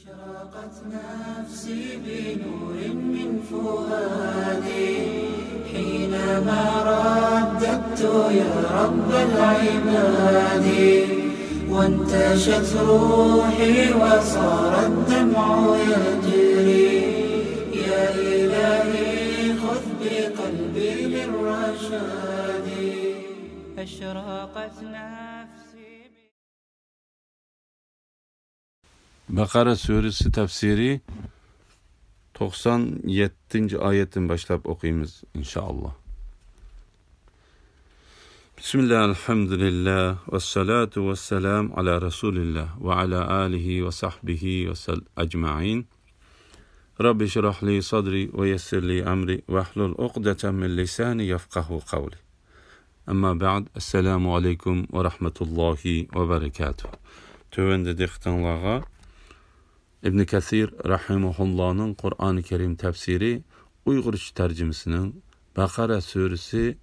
أشرقت نفسي بنور من فؤادي حينما رددت يا رب العباد وانتشت روحي وصار الدمع يجري يا إلهي خذ بقلبي للرشاد أشرقت نفسي. Bakara suresi tefsiri 97. ayetten başlayıp okuyumuz inşallah. Bismillah, elhamdülillah, ve salatu ve selam ala Resulillah ve ala alihi ve sahbihi ve ecma'in. Rabbi şirah li sadri ve yessir li amri ve ahlul uqdeten min lisani yefkahu kavli. Amma ba'd, esselamu aleyküm ve rahmetullahi ve berekatuhu. Tövende diktanlağa İbn Kathir rahimahullah'ın Kur'an-ı Kerim tefsiri Uygurca tercümesinin Bakara suresi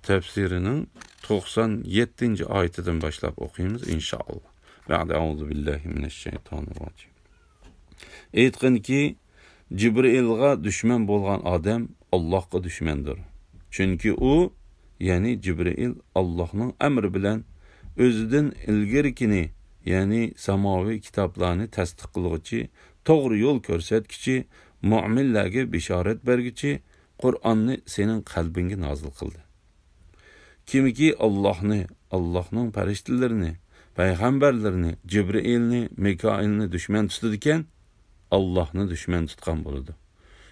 tefsirinin 97. ayetinden başlayıp okuyumuz inşallah. Ba'de auzu billahi mineşşeytanirracim. Aytqın ki Cibril'ga düşman bolgan adam Allah'a düşmandır. Çünkü o, yani Cibril, Allah'ın emri bilen özüden ilgirikini, yani samavi kitaplarını tasdiq qilguvchi, to'g'ri yo'l ko'rsatguchi, mu'minlarga bishorat berguchi Qur'onni sening qalbingga nozil qildi. Kimiki Allohning farishtalarini, payg'ambarlarini, Cibrilni, Mikoilni dushman tutdi ekan, Allohni dushman tutgan bo'ladi.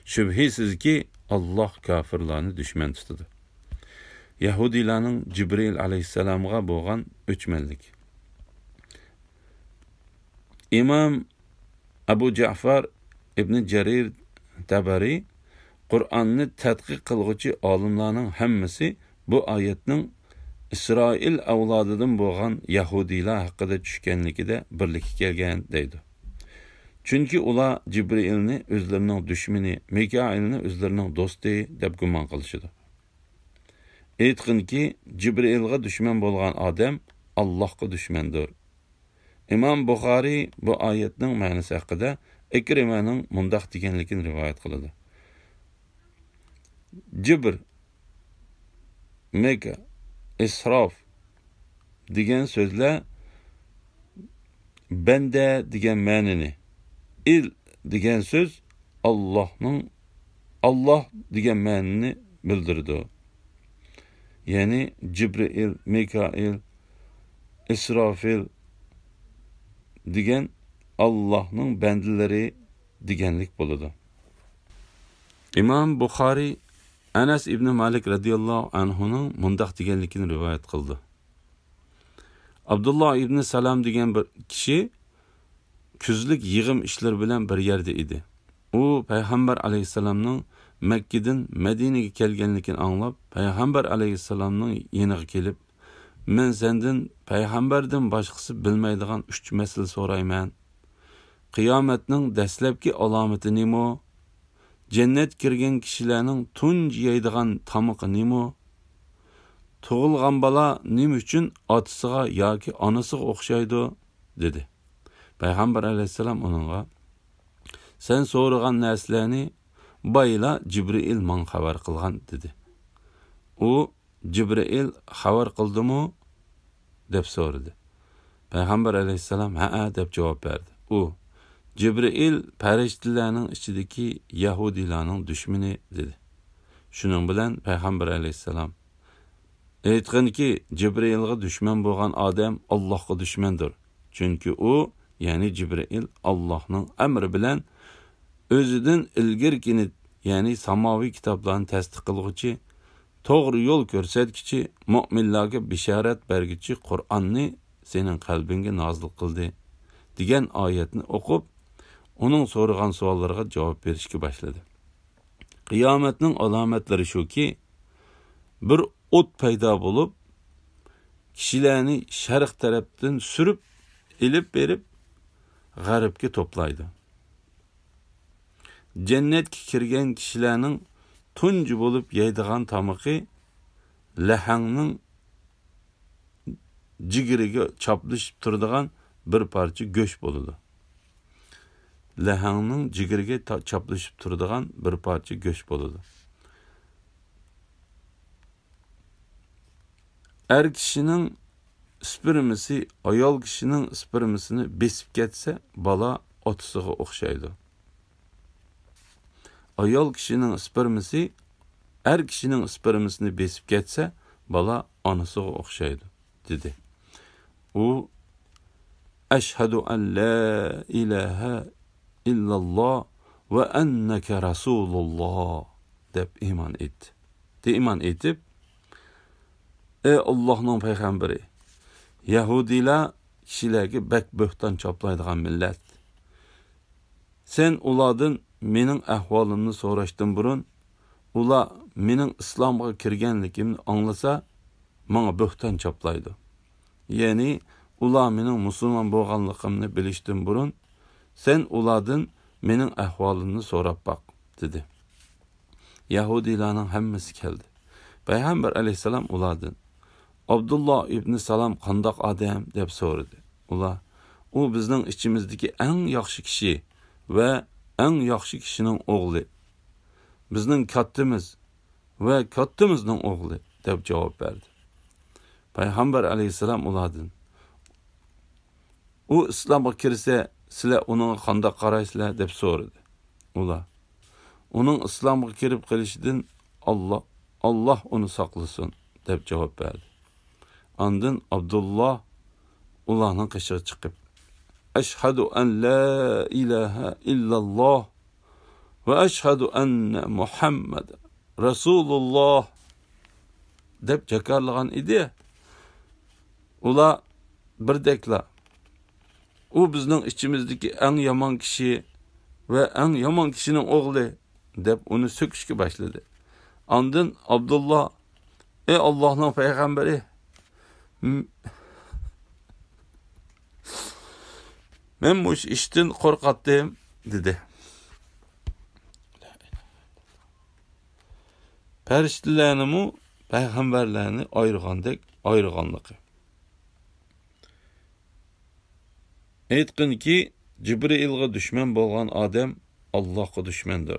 Shubhisizki Alloh kofirlarni dushman tutdi. Yahudilarning Cibril alayhissalomga bo'lgan o'chmanlik. İmam Abu Ja'far ibn Jarir Tabari Qur'onni tadqiq qilguvchi olimlarning hammasi bu oyatning İsroil avlodidan bo'lgan Yahudiylar haqida tushganligida birlikka kelgan deydi. Chunki ular Cibrilni o'zlarining dushmani, Mikoilni o'zlarining do'sti deb gumon qilishdi. Aytqinki, Cibrilga dushman bo'lgan odam Allohga dushmandir. İmam Buxoriy bu oyatning ma'nosi haqida Ikrimaning mundaq deganligini rivoyat qiladi. Cibr, Meka, Isrof degan so'zlar banda degan ma'noni, il degan so'z Allah degan ma'noni bildirdi. Yani Cibril, Mikail, İsrafil degan Allah'ның bendileri deganlik bo'ladi. İmam Buxoriy Anas ibn Malik radiyallahu anhuning mundaq deganligini rivoyat qildi. Abdullah ibn Salam degan bir kishi kuzlik yig'im ishlar bilan bir yerda edi. U payg'ambar alayhisalomning Makkadan Madinaga kelganligini anglab, payg'ambar alayhisalomning yeniga kelib, men senden payg'ambardan boshqasi bilmaydigan 3 masala so'rayman. Qiyomatning dastlabki alomati nima? Jannat kirgan kishilarning tunj yeydigan tamoqi nima? Tug'ilgan bola nima uchun otasiga yoki onasiga o'xshaydi? dedi. Payg'ambar alayhisalom uningga: "Sen so'ragan narsalarni bayla Cibril men xabar qilgan" dedi. U Cibril xabar qildimi deb so'radi. Payg'ambar alayhisalom ha deb javob berdi. U Cibril farishtalarning ichidagi Yahudilarning dushmani dedi. Shuning bilan payg'ambar alayhisalom aytganki, Cibrilga dushman bo'lgan odam Allohga dushmandir. Chunki u, ya'ni Cibril, Allohning amri bilan o'zidan ilgirkini, ya'ni samoviy kitoblarni tasdiq qilguvchi, to'g'ri yo'l ko'rsatguchi, mu'minlarga bishorat berguchi Qur'onni sening qalbingga nozil qildi degan oyatni o'qib, uning so'ragan savollariga javob berishga boshladi. Qiyomatning alomatlari shuki, bir o't paydo bo'lib, kishilarni sharq tarafdan surib, ilib berib, g'arbga to'playdi. Jannatga kirgan kishilarning tunji bo'lib yeydigan tamoqi lahangning jigiriga choplashib turadigan bir parcha go'sht bo'ladi. lahangning jigiriga chaplashib turadigan bir parcha go'sht bo'ladi. Er kishining spermisi ayol kishining spermisini besib ketsa, bola otasiga o'xshaydi. Ayol kishining spermisi er kishining spermisini besib ketsa, bola onasiga o'xshaydi, dedi. U Ashhadu an la ilaha illalloh va annaka rasululloh deb iymon etdi. Iymon etib, ey Allohning payg'ambari, Yahudilar kishilarga bak bo'hton choplaydigan millat. Sen ulardan mening ahvolimni so'rashdan burun, ular mening islomga kirganligimni anglasa, menga bo'hton choplaydi. Ya'ni ular mening musulmon bo'lganligimni bilishdan burun, sen ulardan mening ahvolimni so'rab baq, dedi. Yahudilarning hammasi keldi. Payg'ambar alayhisalom ulardan Abdullah ibn Salam qandoq odam deb so'radi. Ular, u bizning ichimizdagi eng yaxshi kishi va eng yaxshi kishining o'g'li. Bizning kattamiz va kattamizning o'g'li deb javob berdi. Payg'ambar alayhisalom ulardan, u islomga kirsa, sizlar uning qandoq qaraysizlar deb so'radi. Ular, uning islomga kirib qilishidan Alloh uni saqlasin deb javob berdi. Ondan Abdullah ularning qishig'i chiqib, Ashhadu an la ilaha illalloh va ashhadu anna Muhammad rasululloh deb jakarlagan edi. Ular birdeklar, u bizning ichimizdagi eng yomon kishi va eng yomon kishining o'g'li deb uni so'kishga boshladi. Ondan Abdullah, ey Allohning payg'ambari, men bu ishdan qo'rqatdim, dedi. Farishtalarni payg'ambarlarni ayirgandek ayirganligi. Aytqinki, Cibril'ga düşman bo'lgan odam Allohga düşmandir.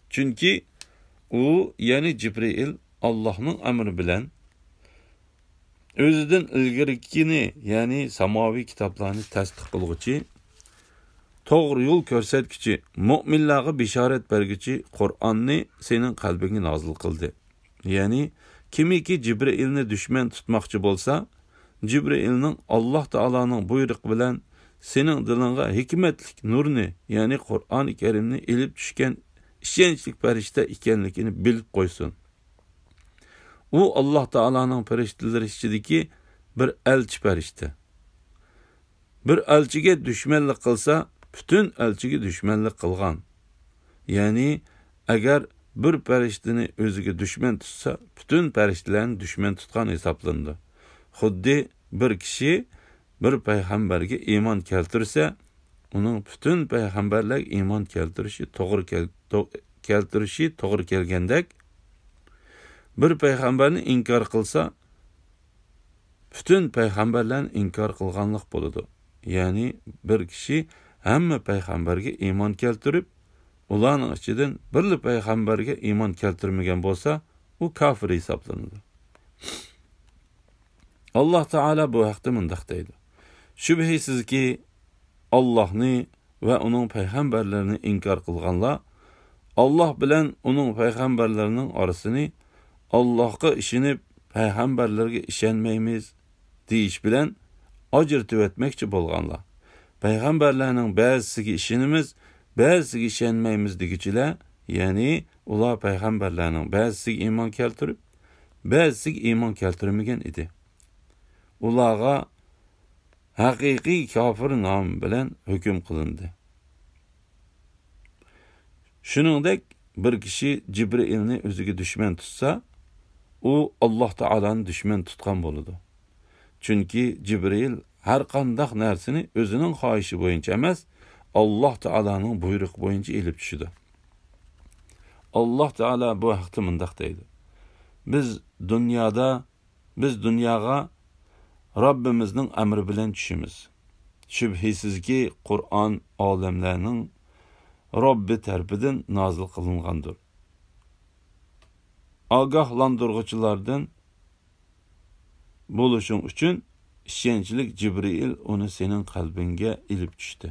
Chunki u, ya'ni Cibril, Allohning amri bilan o'zidan ilgarikini, ya'ni samoviy kitoblarni tasdiq qilguchi, to'g'ri yo'l ko'rsatguchi, mu'minlarga bishorat berguchi Qur'onni sening qalbingga nozil qildi. Ya'ni kimiki Cibrilni dushman tutmoqchi bo'lsa, Cibrilning Alloh taolaning buyrug'i bilan sening dilingga hikmatlik nurni, ya'ni Qur'oni Karimni ilib tushgan ishonchli farishta ekanligini bilib qo'ysin. U Alloh taolaning farishtalari ichidagi bir elchi farishta. Bir elchiga dushmanlik qilsa, butun elchiga dushmanlik qilgan. Ya'ni agar bir farishtani o'ziga dushman tutsa, butun farishtalarni dushman tutgan hisoblandi. Xuddi bir kishi bir payg'ambarga iymon keltirsa, uning butun payg'ambarlar iymon keltirishi to'g'ri kelgandek, bir payg'ambarni inkor qilsa, butun payg'ambarlarni inkor qilganlik bo'ladi. Ya'ni bir kishi hamma payg'ambarga iymon keltirib, ularning ichidan bir payg'ambarga iymon keltirmagan bo'lsa, u kofir hisoblanadi. Alloh taolo bu haqda mundaq deydi: Shubhisizki Allohni va uning payg'ambarlarini inkor qilganlar Alloh bilan uning payg'ambarlarining orasini Allohga ishonib, payg'ambarlarga ishonmaymiz deyish bilan ajratib o'tmoqchi bo'lganlar. Payg'ambarlarning ba'zisiga ishonamiz, ba'zisiga ishonmaymiz degichilar, ya'ni ular payg'ambarlarning ba'zisiga iymon keltirib, ba'zisiga iymon keltirmagan edi. Ularga haqiqiy kofir nomi bilan hukm qilindi. Shuningdek, bir kishi Cibrilni o'ziga dushman tutsa, u Alloh taolani dushman tutgan bo'ladi. Chunki Cibril har qanday narsani o'zining xohishi bo'yicha emas, Alloh taolaning buyrug'i bo'yicha elib tushdi. Alloh taolo bu haqda mundaq deydi: Biz dunyoga Robbimizning amri bilan tushimiz. shubhisizki Qur'on olamlarning Robbi tarafidan nozil qilingandir. Ogohlantiruvchilardan bo'lishing uchun ishonchlik Jibril uni sening qalbingga ilib tushdi.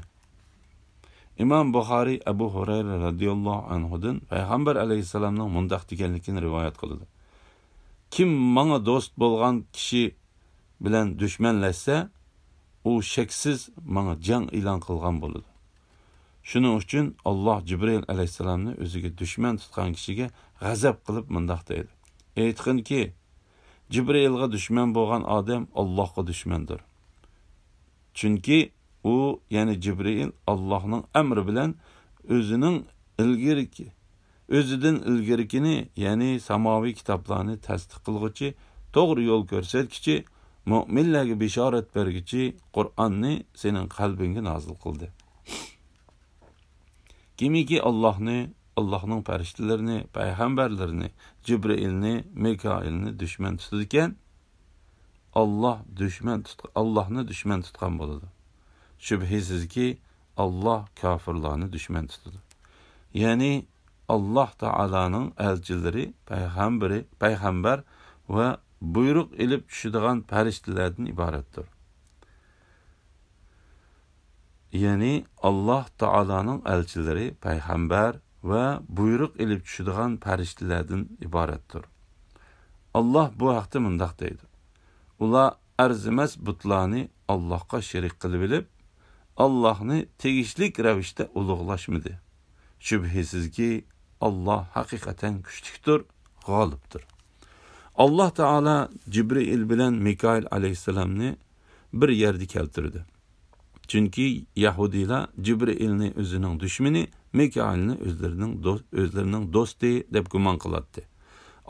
İmam Buxoriy Abu Hurayra radhiyallohu anhudan Payg'ambar alayhisalomning mundaq deganligini rivoyat qildi. Kim menga do'st bo'lgan kishi bilan dushmanlashsa, u shaksiz menga jang e'lon qilgan bo'ladi. Shuning uchun Alloh Jibril alayhisalomni o'ziga dushman tutgan kishiga g'azab qilib mundaq deydi. Aytqinki, Jibrilga dushman bo'lgan odam Allohga dushmandir. Chunki u, ya'ni Jibril Allohning amri bilan o'zidan ilgirikini, ya'ni samoviy kitoblarni tasdiq qilguvchi, to'g'ri yo'l ko'rsatuvchi, mu'minlarga bishorat berguchi Qur'onni sening qalbingga nozil qildi. Kimiki Allohning farishtalarini, payg'ambarlarini, Jibrilni, Mikoilni dushman tutadigan, Allohni dushman tutgan bo'ladi. Shubhisizki Allah kafirlarni dushman tutadi. Ya'ni Alloh taolaning elchileri, payg'ambar va buyruq ilib tushadigan farishtalardan iboratdir. Ya'ni Alloh taolaning elchileri, payg'ambar va buyruq ilib tushadigan farishtalardan iboratdir. Alloh bu haqda mundaq deydi. Ular arzimas butlarni Allohga sherik qilib bilib, Allohni tegishlik ravishda ulug'lashmadi. Shubhisizki Alloh haqiqatan kuchlidir, g'olibdir. Alloh taolo Jibril bilan Mikoil alayhisalomni bir yerda keltirdi. Chunki Yahudiylar Jibrilni o'zining dushmani, Mikoilni o'zlarining do'sti deb gumon qiladi.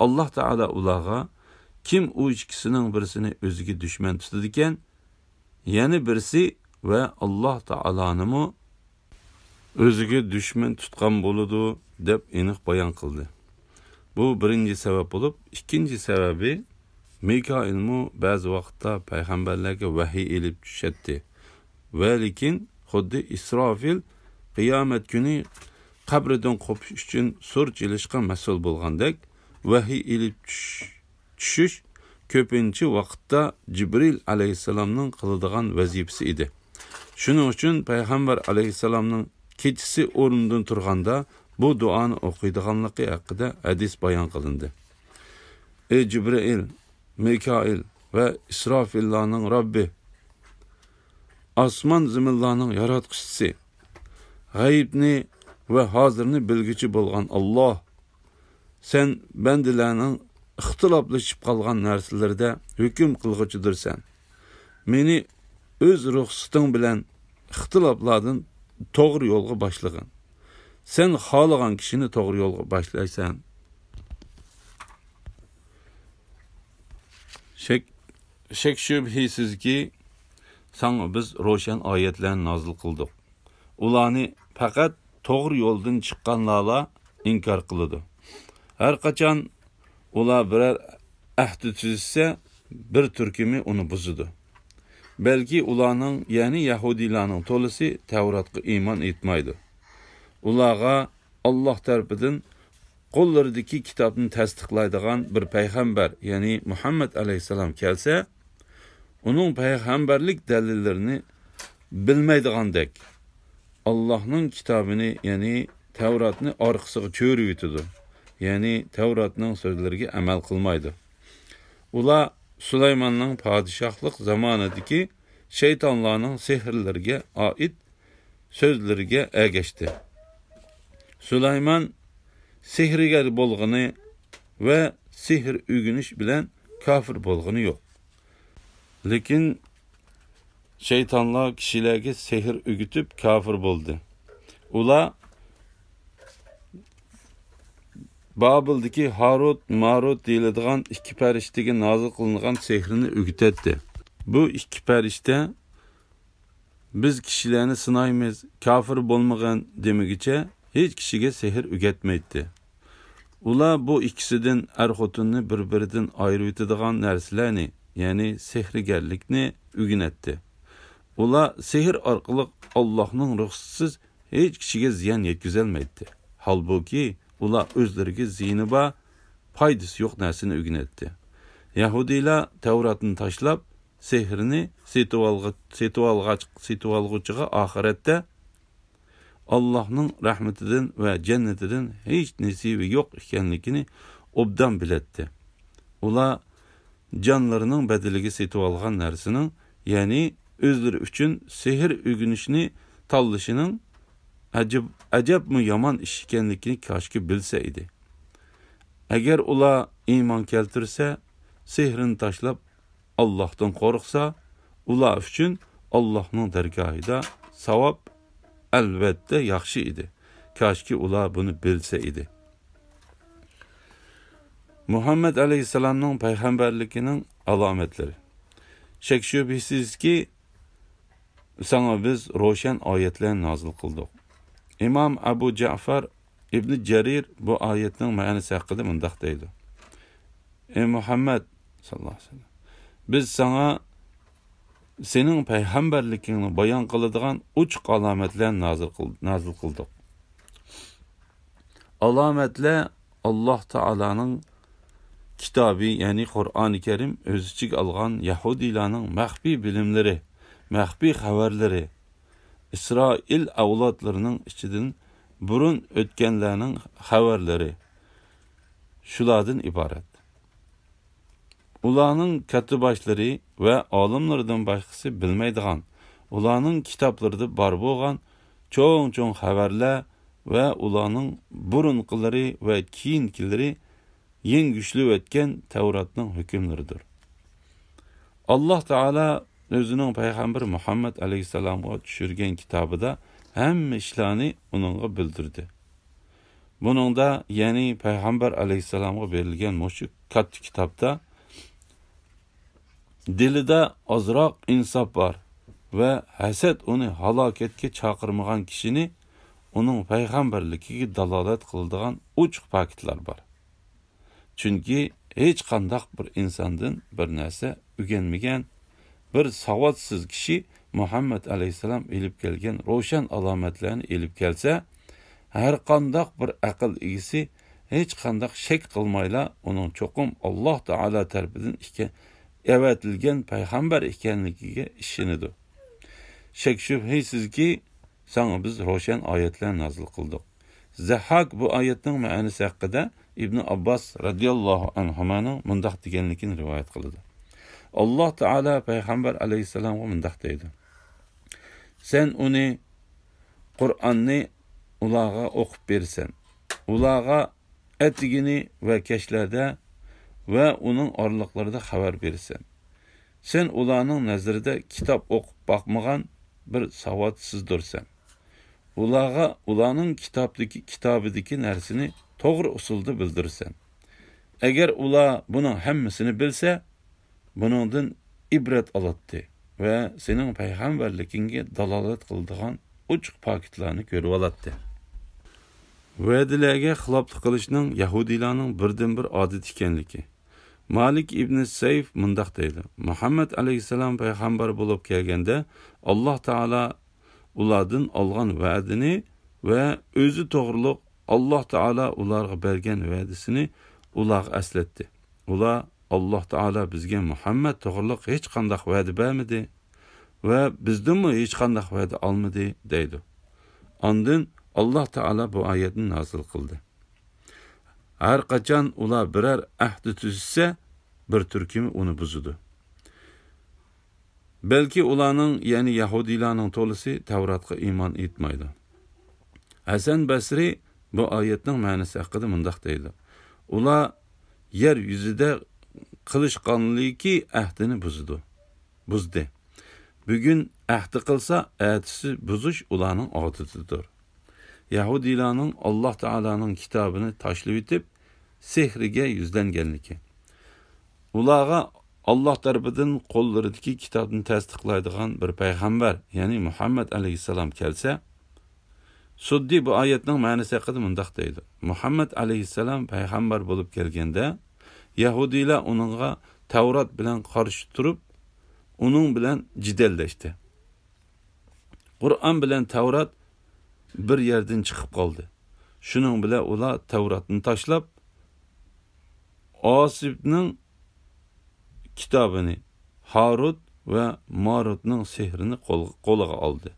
Alloh taolo ularga kim u ikkisining birisini o'ziga dushman tutadi ekan, yana birisi ve Allah Ta'ala'nı o'ziga dushman tutgan bo'ladi deb aniq bayon qildi. Bu birinchi sabab bo'lib, ikkinchi sababi Mikoilmu ba'zi vaqtda payg'ambarlarga vahiy elib tushadi. Va lekin xuddi Isrofil qiyomat kuni qabridan qopish uchun sur chelishga mas'ul bo'lgandek, vahiy elib tushish ko'pincha vaqtda Jibril alayhisalomning qiladigan vazifasi edi. Shuning uchun payg'ambar alayhisalomning kechasi o'rnidan turganda bu duoni o'qiydiganligi haqida hadis bayon qilindi. Ey Jibril, Mikoil va Isrofillarning Robbi, osmon zaminlarning yaratquchisi, g'aybni va hozirni bilguchi bo'lgan Alloh, sen bandalarning ixtiloflashib qolgan narsalarda hukm qilg'uchidirsan. Meni o'z ruxsating bilan ixtiloflardan to'g'ri yo'lga boshlagin. Sen xohlagan kishini to'g'ri yo'lga boshlaysan. Shek shubhisizki sana biz ro'shan oyatlarni nozil qildik. Ularni faqat to'g'ri yo'ldan chiqqanlarla inkor qiladi. Har qachon ular birer ahdi tuzsa, bir turkumi uni buzadi. Belki ularning, ya'ni Yahudilarning to'lisi Tavratga iymon etmaydi. Ularga Alloh tarafidan qo'llaridagi kitobni tasdiqlaydigan bir payg'ambar, ya'ni Muhammad alayhisalom kelsa, uning payg'ambarlik dalillarini bilmaydigandek Allohning kitobini, ya'ni Tavratni orqasiga cho'rib yutadi. Ya'ni Tavratning so'zlariga amal qilmaydi. Ular Süleyman'ның padişahlık zamanıdaki şeytanlarının sihirlerine ait sözlerine ergeçti. Süleyman sihrigar bolğunu ve sihir ügünüş bilen kafir bolğunu yok. Lekin şeytanlar kişilerge sihir ügütüp kafir boldu. Ula Babil'deki Harut, Marut deyiladigan iki perişteki nazil kılınan sehrini ügütetti. Bu iki perişte biz kişilerini sınayımız, kafir bolmagan demegiçe hiç kişiye sehir ügetmeydi. Ula bu ikisinden erxotunni bir-birinden ayrı etadigan narsalarni, yani sehrigerlikni ügünetti. ular sehr orqali Allohning ruxsatisiz hech kishiga ziyon yetkazolmaydi. Halbuki ular o'zlariga ziyni va foydasi yo'q narsani o'rganadi. Yahudiylar Tavratni tashlab, sehrni setib olg'uchiga oxiratda Allohning rahmatidan va jannatidan hech nasibi yo'q ekanligini obdan biladi. Ular jonlarining badaliga setib olgan narsaning, ya'ni o'zlari uchun sehr o'rganishni tanlashining ajabmi yomon ish ekanligini koshki bilsa edi. Agar ular iymon keltirsa, sehrini tashlab Allohdan qo'rqsa, ular uchun Allohning dargohida savob albatta yaxshi edi. Koshki ular buni bilsa edi. Muhammad alayhisalomning payg'ambarligining alomatlari. Shak shubhisizki, sana biz ro'shan oyatlar nozil qildik. İmam Abu Ja'far ibn Jarir bu oyatning ma'nosi haqida mundaq deydi. Ey Muhammad sallallohu alayhi vasallam, biz sana sening payg'ambarligingni bayon qiladigan uch alomatlar nozil qildik. Alomatlar Alloh taolaning kitobi, ya'ni Qur'oni Karim o'z ichiga olgan Yahudiylarning maxfiy bilimlari, maxfiy xabarlari, İsrail avlodlarining ichidan burun o'tganlarning xabarlari shulardan iborat. Ularning katiboshlari va olimlardan boshqasi bilmaydigan, ularning kitoblarida bor bo'lgan cho'ng xabarlar va ularning burunqilari va keyingilari eng kuchli o'tgan Tavratning hukmlaridir. Alloh taolo o'zining payg'ambari Muhammad alayhisalomga tushirgan kitobida hamma ishlarni uningga bildirdi. Buningda, ya'ni payg'ambar alayhisalomga berilgan mushuk katta kitobda dilida ozroq insof bor va hasad uni halokatga chaqirmagan kishini uning payg'ambarligiga dalolat qiladigan uch faktlar bor. Chunki hech qanday bir insondan bir narsa o'rganmagan bir savotsiz kishi Muhammad alayhisalom elib kelgan ro'shan alomatlarni elib kelsa, har qanday bir aql egisi hech qanday shak qilmayla uning cho'qim Alloh taolo tarafidan avatilgan payg'ambar ekanligiga ishonidir. Shak shubhisizki, sana biz ro'shan oyatlar nozil qildik. Zahhak bu oyatning ma'nosi haqida İbn Abbas radhiyallohu anhumaning mundaq deganligini rivoyat qildi. Alloh taolo payg'ambar alayhisalomga mundaq deydi: Sen uni Qur'onni ularga o'qib bersan. Ularga atigini va kashlarda va uning orliqlarida xabar bersan. Sen ularning nazarida kitob o'qib boqmagan bir savodsizdirsan. Ularning kitobidagi narsani to'g'ri usulda bildirsan. Agar ular buning hammasini bilsa, buningdan ibrat oladi va sening payg'ambarligingga dalolat qiladigan uch faktlarni ko'rib oladi. Va'dalarga xiloflik qilishning Yahudiylarning birdan-bir odat ekanligi. Malik ibn Sayf mundaq deydi: Muhammad alayhisalom payg'ambar bo'lib kelganda Alloh taolo ulardan olgan va'dini va o'zi to'g'riliq Alloh taolo ularga bergan va'dasini ularga eslatdi. Ular Alloh taolo bizga Muhammad to'g'riliq hech qanday va'da bermadi va bizdanmi hech qanday va'da olmadi deydi. Ondan Alloh taolo bu oyatni nozil qildi. Har qachon ular birer ahd tuzsa, bir turkumi uni buzdi. Belki ularning, ya'ni Yahudiylarning to'lisi Tavratga iymon etmaydi. Hasan Basri bu oyatning ma'nosi haqida mundaq deydi: Ular yer yuzida qilishqonligi ahdini buzdi. Bugun ahdi qilsa, ahdisi buzish ularning odatidir. Yahudiylarning Alloh taolaning kitobini tashlab etib, sehriga yuzlanganligi. Ularga Alloh tarafidan qo'llaridagi kitobni tasdiqlaydigan bir payg'ambar, ya'ni Muhammad alayhisalom kelsa, Suddi bu oyatning ma'nosi haqida mundaq deydi: Muhammad alayhisalom payg'ambar bo'lib kelganda, Yahudiylar uningga Tavrat bilan qarshi turib, uning bilan jidallashdi. Qur'on bilan Tavrat bir yerdan chiqib qoldi. Shuning bilan ular Tavratni tashlab Osibning kitobini, Harut va Marutning sehrini qo'liga oldi.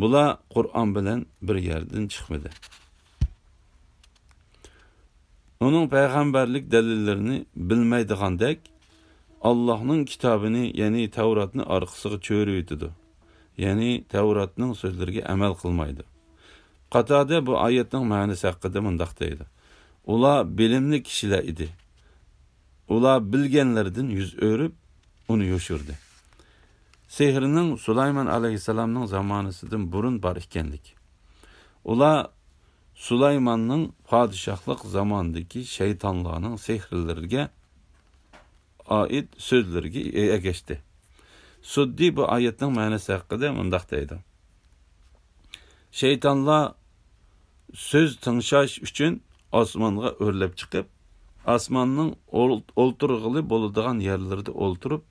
Bular Qur'on bilan bir yerdan chiqmadi. Onun payg'ambarlik dalillarini bilmaydigandek Allohning kitobini, ya'ni Tavratni orqasiga cho'riydi. Ya'ni Tavratning so'zlariga amal qilmaydi. Qatada bu oyatning ma'nosi haqida mundaq deydi. Ular bilimli kishilar edi. Ular bilganlardan yuz o'rib uni yo'shirdi. Sehrning Sulaymon alayhisalomning zamonasidan burun bor ekanlik. Ular Sulaymonning podshohlik zamonidagi shaytonlarning sehrlariga oid so'zlarga egashdi. Suddi bu oyatning ma'nosi haqida mundaq deydi. Shaytonlar söz tinglash uchun osmonga o'rlab chiqib, osmonning o'ltirg'ili bo'ladigan yerlarida o'ltirib,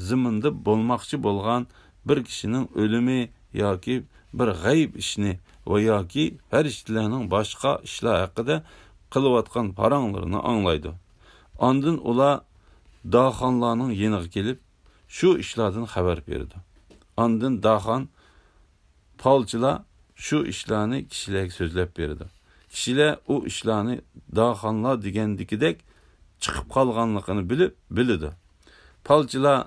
ziminda bo'lmoqchi bo'lgan bir kishining o'limi yoki bir g'ayb ishni va yoki farishtalarning boshqa ishlar haqida qilayotgan paranglarini anglaydi. Ondan ular daxonlarning yeniga kelib, shu ishlardan xabar berdi. Ondan daxon palchilar shu ishlarni kishilarga so'zlab berdi. Kishilar u ishlarni daxonlar degandikidek chiqib qolganligini biladi. Palchilar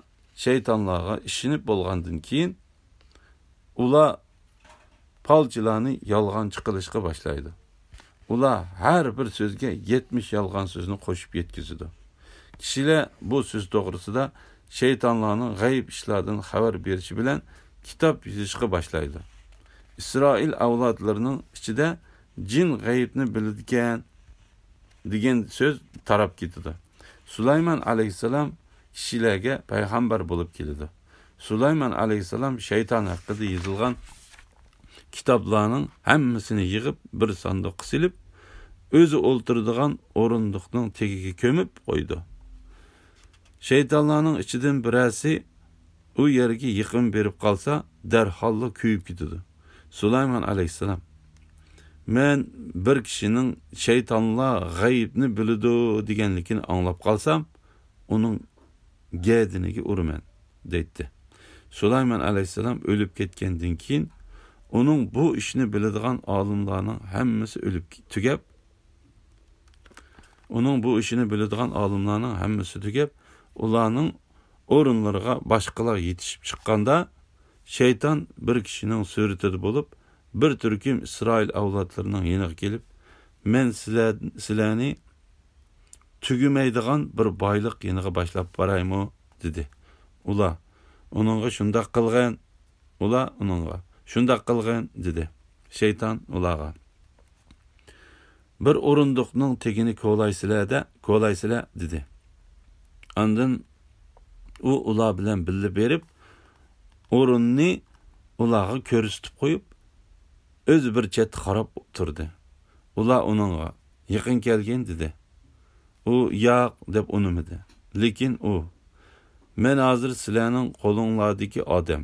shaytonlarga ishinib bo'lgandan keyin ular palchilarni yolg'onchi qilishga boshlaydi. Ular har bir so'zga 70 yolg'on so'zni qo'shib yetkazadi. Kishilar bu so'z to'g'risida shaytonlarning g'ayb ishlardan xabar berishi bilan kitob yozishga boshlaydi. İsrail avlodlarining ichida jin g'aybni biladigan degan so'z tarab ketdi. Sulaymon alayhisalom kishilarga payg'ambar bo'lib keldi. Sulaymon alayhisalom shayton haqida yozilgan kitoblarning hammasini yig'ib bir sandiqqa silib, o'zi o'ltiradigan o'rindiqning tagiga ko'mib qo'ydi. Shaytonlarning ichidan birasi u yerga yiqin berib qolsa, darhol kuyib ketdi. Sulaymon alayhisalom: "Men bir kishining shaytonlar g'aybni biladi deganligini anglab qolsam, uning gadiniga uraman", dedi. Sulaymon alayhisalom o'lib ketgandan keyin uning bu ishni biladigan olimlarning hammasi o'lib tugab, ularning o'rinlariga boshqalar yetishib chiqqanda, shayton bir kishining suratida bo'lib, bir turkum İsrail avlodlarining yeniga kelib, "Men sizlarni tugumaydigan bir boyliq yeniga boshlab boraymi?" dedi. Ular uningga shundoq qilgan. Ular uningga shundoq qilgan dedi. Shayton ularga: "Bir o'rindiqning tegini ko'laysizlar" dedi. Ondan u ular bilan birga berib, o'rinni ularga ko'rsatib qo'yib, o'zi bir chetga qarab turdi. Ular uningga yaqin kelgan dedi. U yo'q deb unimadi. Lekin u: "Men hozir sizlarning qo'linglardagi odam.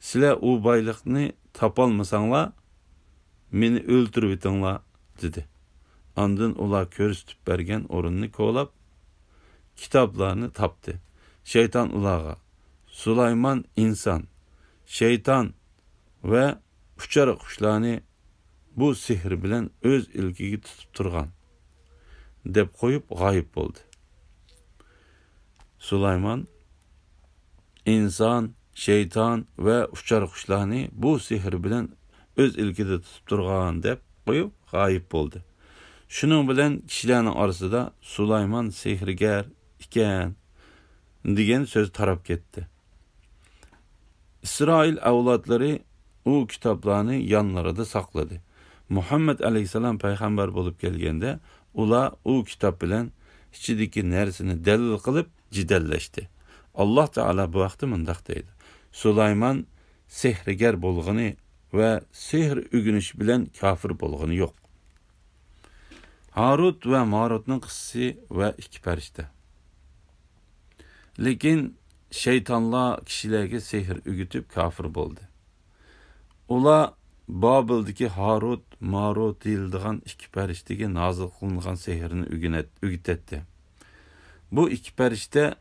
Sizlar u boyliqni topolmasanglar, meni o'ltirib etinglar" dedi. Ondan ular ko'rsatib bergan o'rinni ko'lab, kitoblarni topdi. Shayton ularga: "Sulaymon inson, shayton va uchar qushlarni bu sehr bilan o'z ilkiga tutib turgan" deb qo'yib g'oyib bo'ldi. Sulaymon inson, shayton va uchar qushlarni bu sehr bilan o'z ilkida tutib turgan deb qo'yib g'oyib bo'ldi. Shuning bilan kishilarning orasida Sulaymon sehrgar ekan degan so'z tarab ketdi. İsrail avlodlari u kitoblarni yonlarida saqladi. Muhammad alayhisalom payg'ambar bo'lib kelganda, ular u kitob bilan ichidagi narsani dalil qilib jidallashdi. Alloh taolo bu vaqtda mundaq deydi: "Sulaymon sehrgar bo'lgani va sehr o'g'inish bilan kafir bo'lgani yo'q." Harut va Marutning qissasi va ikki farishta. Lekin shaytonlar kishilarga sehr o'g'itib kafir bo'ldi. Ular Babildagi Harut, Marut deyiladigan ikki farishtaga nozil qilingan sehrni o'rgatdi. Bu ikki farishta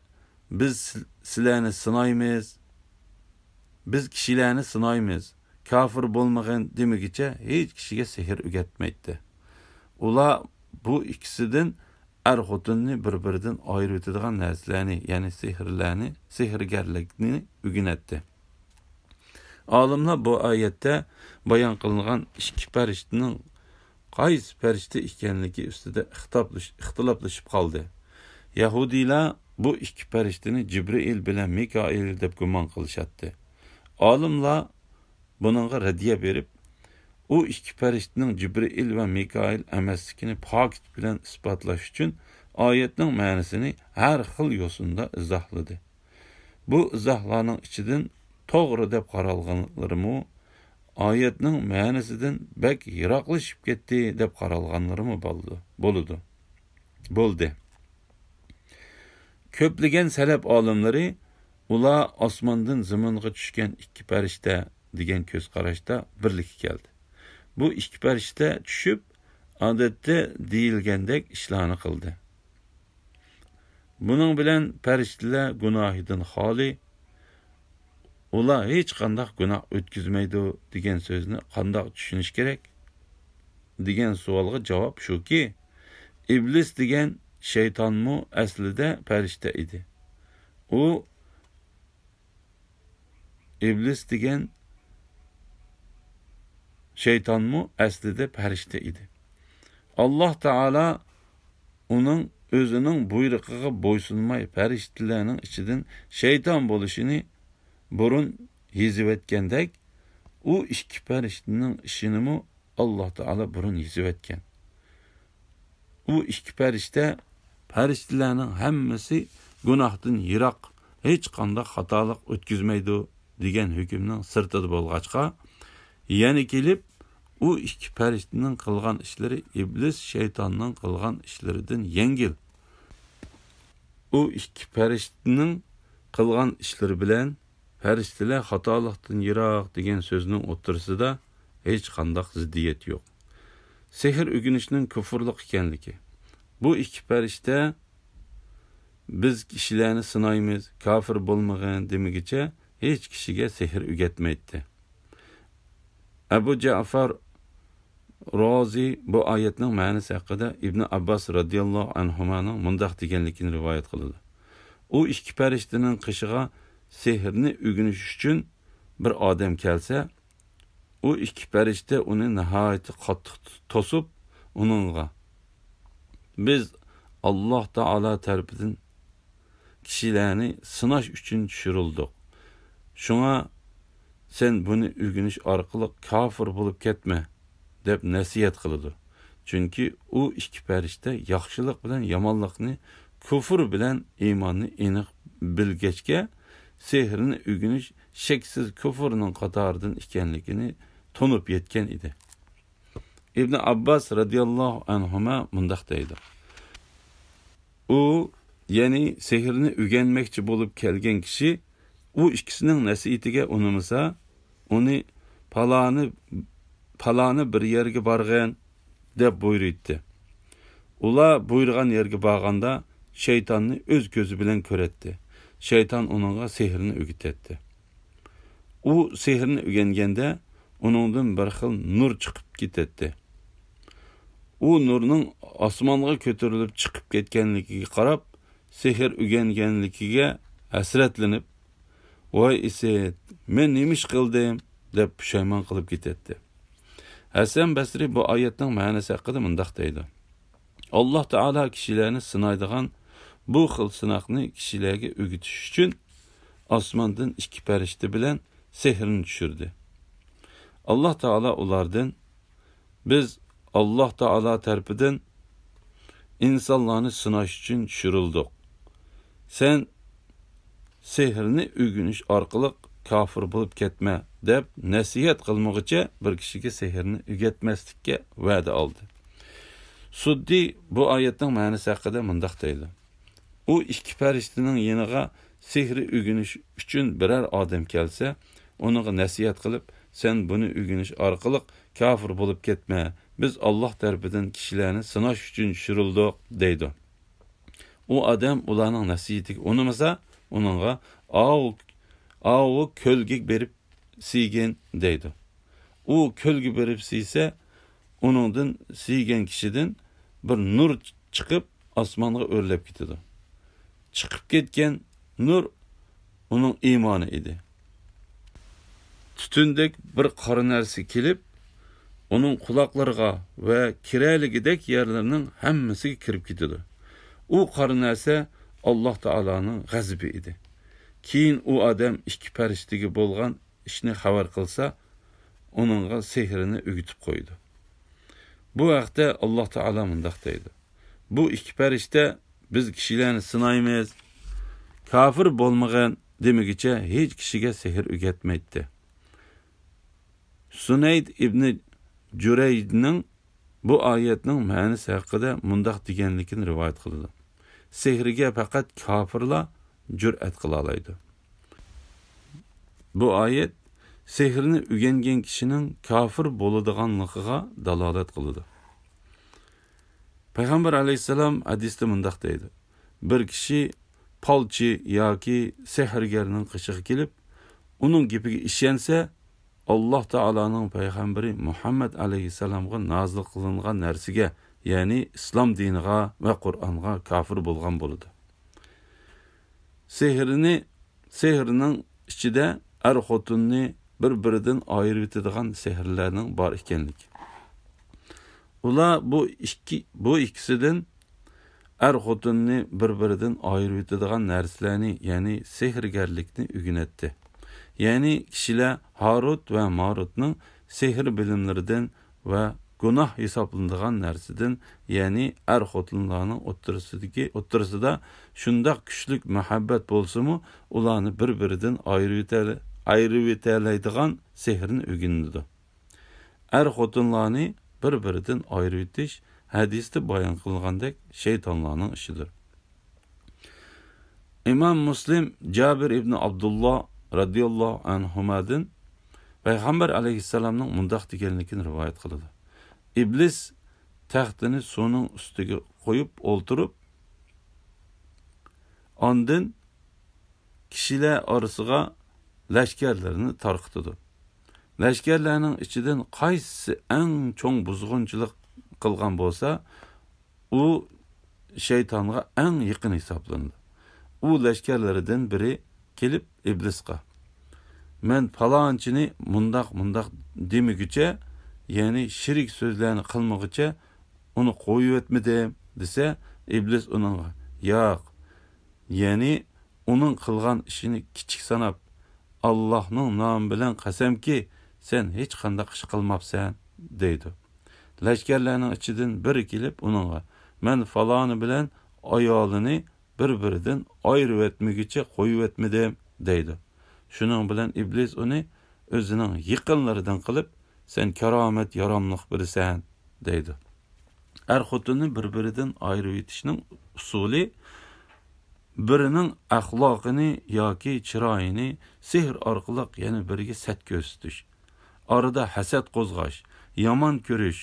biz sizlarni sinaymiz, biz kishilarni sinaymiz. Kafir bo'lmagan demagicha hech kishiga sehr o'rgatmaydi. Ular bu ikkisidan xotinni bir-biridan ayiradigan narsalarni, ya'ni sehrlarni, sehrgarlikni o'rgatdi. Olimlar bu oyatda bayon qilingan ikki farishtaning qaysi farishta ekanligi ustida ixtiloflashib qoldi. Yahudiylar bu ikki farishtani Jibril bilan Mikoil deb gumon qilishadi. Olimlar buningga radiya berib, u ikki farishtaning Jibril va Mikoil emasligini pokit bilan isbotlash uchun oyatning ma'nosini har xil yo'sinda izohladi. Bu izohlarning ichidan to'g'ri deb qaralganlarimi, oyatning ma'nosidan bak yiroqlashib ketdi deb qaralganlarimi bo'ldi. Ko'plagan salaf olimlari ular osmondan zaminga tushgan ikki farishta degan ko'z qarashda birlikka keldi. Bu ikki farishta tushib, odatda deyilgandek ishlarni qildi. Buning bilan farishtalar gunohidan xoli, ular hech qanday gunoh o'tkazmaydi degan so'zni qanday tushunish kerak? Degan savolga javob shuki, iblis degan shaytonmu aslida farishta edi. İblis degan shaytonmu aslida farishta edi. Alloh taolo uning o'zining buyrug'iga bo'ysunmay farishtalarning ichidan shayton bo'lishini burun yezib etgandek, u ikki farishtaning ishini Alloh taolo burun yezib etgan. U ikki farishta farishtalarning hammasi gunohdan yiroq, hech qanday xatolik o'tkazmaydi degan hukmning sirtida bo'lg'achqa, yana kelib u ikki farishtaning qilgan ishlari iblis shaytonning qilgan ishlaridan yengil. U ikki farishtaning qilgan ishlari bilan farishtalar xatolikdan yiroq degan so'zning o'rtasida hech qanday ziddiyat yo'q. Sehr o'rganishning kufrlik ekanligi. Bu ikki farishta biz kishilarni sinaymiz, kafir bo'lmagan demagicha hech kishiga sehr o'rgatmaydi. Abu Ja'far Rozi bu oyatning ma'nosi haqida Ibn Abbas radhiyallohu anhumaning mundaq deganligini rivoyat qiladi. U ikki farishtaning qishig'a sehrni o'rganish uchun bir odam kelsa, u ikki farishta uni nihoyat qattiq to'sib, uningga biz Alloh taolo tarafidan kishilarni sinash uchun tushirildik. Shunga sen buni o'rganish orqali kafir bo'lib ketma deb nasihat qiladi. Chunki u ikki farishta yaxshilik bilan yomonlikni, kufr bilan iymonni aniq bilgachga sehrni o'rganish shaksiz kufrning qatoridan ekanligini tonib yetgan edi. Ibn Abbas radhiyallohu anhuma mundaq deydi. U, ya'ni sehrni o'rganmoqchi bo'lib kelgan kishi u ikkisining nasihatiga unamasa, uni paloni bir yerga borgan deb buyurdi. Ular buyurgan yerga borganda shaytonni o'z ko'zi bilan ko'ratdi. Shayton uningga sehrni o'rgatdi. U sehrni o'rganganda uningdan bir xil nur chiqib ketdi. U nurning osmonga ko'tarilib chiqib ketganligiga qarab, sehr o'rganganligiga hasratlanib, "Voy ise, men nima ish qildim?" deb pushaymon qilib ketdi. Hasan Basri bu oyatning ma'nosi haqida mundaq deydi. Alloh taolo kishilarni sinaydigan bu xil sinoqni kishilarga o'rgatish uchun osmondan ikki farishta bilan sehrni tushirdi. Alloh taolo ulardan biz Alloh taolo tarafidan insonlarni sinash uchun tushirildik. Sen sehrni o'rganish orqali kafir bo'lib ketma deb nasihat qilmoqcha bir kishiga sehrni o'rgatmaslikka va'da oldi. Suddi bu oyatning ma'nosi haqida mundaq deydi. U ikki farishtaning yeniga sehri o'rganish uchun biror odam kelsa, uninga nasihat qilib, sen bunu öğreniş arkalık kafir bulup ketme. Biz Allah tarafından kişilerini sınaş için düşürüldük deydi. O adam ularning nasihatiga unamasa, onunğa avu kölgek berip siygen deydi. O kölge berip siyse, onundan siygen kişiden bir nur çıkıp asmanga örlep gitdi. Çıkıp ketken nur onun imanı idi. Tütündek bir qara narsa kelip, onun kulaklarına ve kireligidek yerlerinin hemmesi kirip gidiyordu. O qara narsa Allah Taala'nın g'azabi idi. Keyin o adam ikki farishtaga bo'lgan ishni xabar qilsa, onunğa sehrini o'gitib qo'ydi. Bu vaqtda Allah Taala mundaq deydi. Bu ikki farishta biz kishilarni sinaymiz. Kafir bo'lmagan demigicha hech kishiga sehr o'rgatmaydi. Sunayd ibn Juraydning bu oyatning ma'nosi haqida mundaq deganligini rivoyat qildi. Sehrga faqat kafirlar jur'at qila oladi. Bu oyat sehrni o'rgangan kishining kafir bo'ladiganligiga dalolat qiladi. Payg'ambar alayhisalom hadisda mundaq deydi. Bir kishi palchi yoki sehrgarning qishig'i kelib, uning gapiga ishonsa, Allah Taala'nın payg'ambari Muhammad alayhisalomga nozil qilingan narsaga, ya'ni islom diniga va Qur'onga kafir bo'lgan bo'ladi. Sehrning ichida xotinni bir-biridan ayirib etadigan sehrlarning bor ekanligi. Ular bu ikkisidan xotinni bir-biridan ayirib etadigan narsalarni, ya'ni sehrgarlikni o'rganatdi. Yani kişiler Harut ve Marut'un sehr bilimlerinden ve günah hesaplandıgan narsadan, yani xotinlarning o'ttirisida shundoq kuchlik muhabbat bo'lsa-mu, ularni bir-biridan ayirib etoladigan sehrni o'rganadi. Xotinlarni bir-biridan ayirib etish hadisda bayon qilingandek shaytonlarning ishidir. İmam Muslim Jabir ibn Abdullah radiyallahu anhumadan Peygamber aleyhisselamның mundaq deganligini rivoyat qiladi. İblis taxtini suvning ustiga qo'yib o'ltirib, ondan kishilar orasiga lashkarlarni tarqitdi. Lashkarlarning ichidan qaysi eng cho'ng buzg'unchilik qilgan bo'lsa, u shaytonga eng yaqin hisoblandi. U lashkarlaridan biri kelip iblisga, men falonchini mundaq demigicha, yani şirik sözlerini qilmoqcha onu qo'yib etmedim desa, iblis onunğa, yo'q, yani onun qilgan ishini kichik sanab, Allah'ның nomi bilan qasamki, sen hech qanday ish qilmabsan deydi. Lashkarlarning ichidan biri kelib onunğa, men faloni bilan ayolini bir-biridan ayirib etmegicha qo'yib etmedim deydi. Shuning bilan iblis uni o'zining yaqinlaridan qilib, sen karomat yaramliq birisan deydi. Xotinni bir-biridan ayirib etishning usuli birining axloqini yoki chiroyini sehr orqali yana biriga sat ko'rsatish, orada hasad qo'zg'ash, yomon ko'rish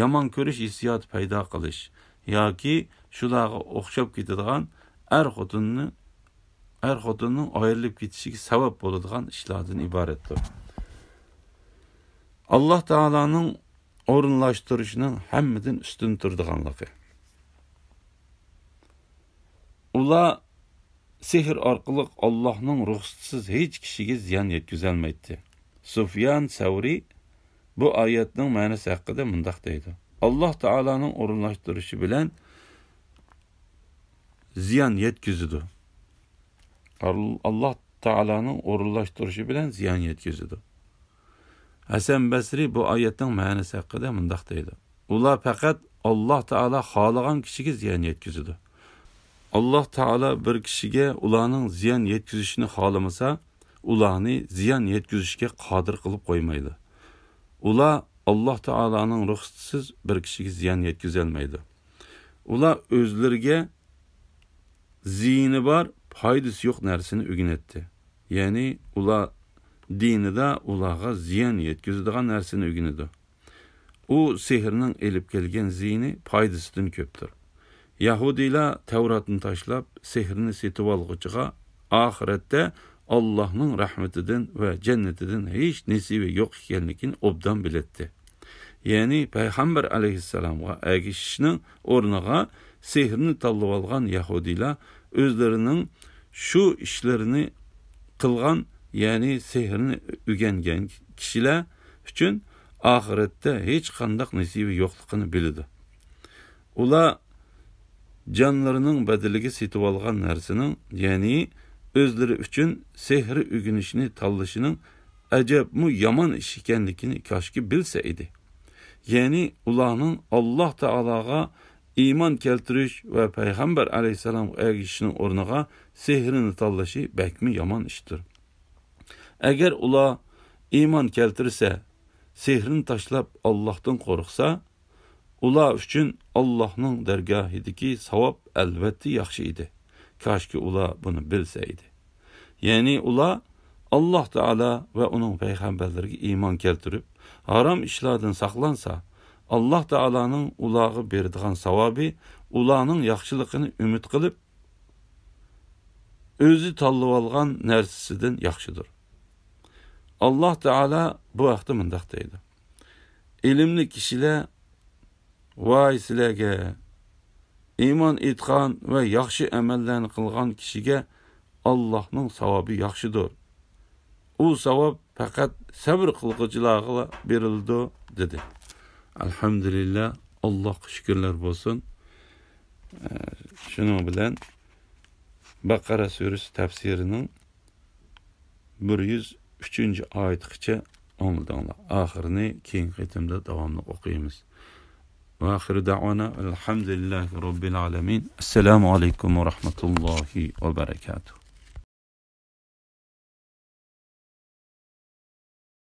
yomon ko'rish hissiyoti paydo qilish yoki shularga o'xshab ketadigan xotinning ayrilib ketishiga sabab bo'ladigan ishlardan iboratdir. Allah Taala'nın o'rinlashtirishining hammadan ustun turadiganligi. Ular sehr orqali Allohning ruxsatisiz hech kishiga ziyon yetkazolmaydi. Sufyan Savri bu oyatning ma'nosi haqida mundaq deydi. Allah Taala'nın o'rinlashtirishi bilan ziyon yetkazadi. Allah Taala'nın o'rinlashtirishi bilan ziyon yetkazadi. Hasan Basri bu oyatning ma'nosi haqida mundaq deydi. Ular faqat Allah Taala xohlagan kishiga ziyon yetkazadi. Allah Taala bir kishiga ularning ziyon yetkazishini xohlamasa, ularni ziyon yetkazishga qodir qilib qo'ymaydi. Ular Allah Taala'nın ruxsatisiz bir kishiga ziyon yetkazolmaydi. Ular o'zlariga ziyni bor, foydasi yo'q narsani o'rganatdi. ya'ni ular dinida ularga ziyon yetkazadigan narsani o'rganadi. U sehrning elib kelgan ziyni foydasidan ko'pdir. Yahudiylar Tavratni tashlab sehrni setib olg'uchiga oxiratda Allohning rahmatidan va jannatidan hech nasibi yo'q ekanligini obdan biletdi. Ya'ni payg'ambar alayhissalomga ergashishning o'rniga sehrni tanlab olgan Yahudiylar o'zlarining shu ishlarini qilgan, ya'ni sehrni o'rgangan kishilar uchun oxiratda hech qanday nasibi yo'qligini biladi. Ular jonlarining badaliga setib olgan narsaning, ya'ni o'zlari uchun sehri o'rganishni tanlashining ajabmu yomon ish ekanligini koshki bilsa edi. Ya'ni ularning Alloh taologa iymon keltirish va payg'ambar alayhisalom ergishishning o'rniga sehrini tanlashi bakmi yomon ishdir. Agar ular iymon keltirsa, sehrini tashlab Allohdan qo'rqsa, ular uchun Allohning dargohidagi savob albatta yaxshi edi. Koshki ular buni bilsa edi. Ya'ni ular Alloh taolo va uning payg'ambarlariga iymon keltirib, harom ishlardan saqlansa, Alloh taoloning ularga beradigan savobi ularning yaxshiligini umid qilib, o'zi tanlab olgan narsasidan yaxshidir. Alloh taolo bu vaqtda mundaq deydi: ilmli kishilar voy sizlarga, iymon etgan va yaxshi amallarni qilgan kishiga Allohning savobi yaxshidir. U savob faqat sabr qilguvchilarga berildi dedi. Alhamdulillah, Allohga shukrlar bo'lsin. Shuning bilan Baqara surasi tafsirining 103-oyatgacha o'qidinglar. Oxirini keyingi qitimda davomli o'qiymiz. Va oxiri da'vona alhamdulillahi robbil alamin. Assalomu alaykum va rahmatullohi va barakatuh.